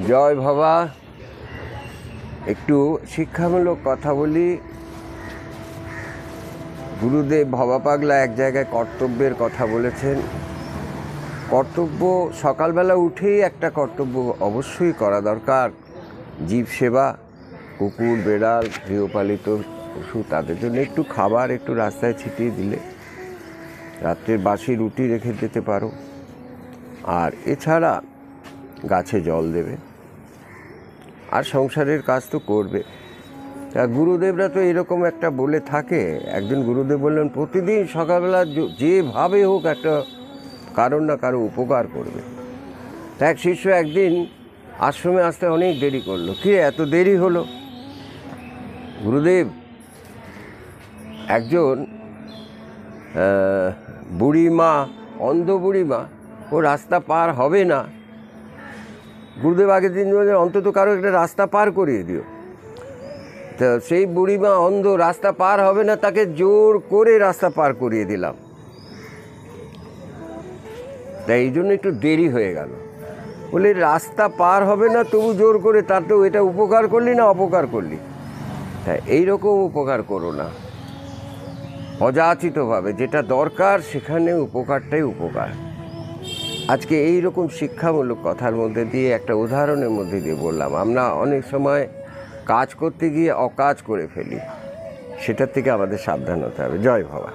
জয় বাবা। একটু শিক্ষামূলক কথা বলি। গুরুদেব ভবা পাগলা এক জায়গায় কর্তব্যের কথা বলেছেন। কর্তব্য সকালবেলা উঠেই একটা কর্তব্য অবশ্যই করা দরকার। জীব সেবা, কুকুর বেড়াল গৃহপালিত পশু তাদের জন্য একটু খাবার একটু রাস্তায় ছিটিয়ে দিলে, রাত্রের বাসি রুটি রেখে যেতে পারো। আর এছাড়া গাছে জল দেবে, আর সংসারের কাজ তো করবে। তা গুরুদেবরা তো এরকম একটা বলে থাকে। একজন গুরুদেব বললেন প্রতিদিন সকালবেলা যেভাবে হোক একটা কারোর না কারো উপকার করবে। তা এক শিষ্য একদিন আশ্রমে আসতে অনেক দেরি করলো। কি এত দেরি হলো? গুরুদেব, একজন বুড়িমা, অন্ধ বুড়িমা, ও রাস্তা পার হবে না। গুরুদেব আগের দিন অন্তত কারো একটা রাস্তা পার করিয়ে দিও। তো সেই বুড়িমা অন্ধ, রাস্তা পার হবে না, তাকে জোর করে রাস্তা পার করিয়ে দিলাম। তাই এই জন্য একটু দেরি হয়ে গেল। বলে রাস্তা পার হবে না তবু জোর করে, তার তো এটা উপকার করলি না অপকার করলি? তাই এইরকম উপকার করো না অযাচিতভাবে। যেটা দরকার সেখানে উপকারটাই উপকার। আজকে এই রকম শিক্ষামূলক কথার মধ্যে দিয়ে একটা উদাহরণের মধ্যে দিয়ে বললাম, আমরা অনেক সময় কাজ করতে গিয়ে অকাজ করে ফেলি। সেটার থেকে আমাদের সাবধান হতে হবে। জয় বাবা।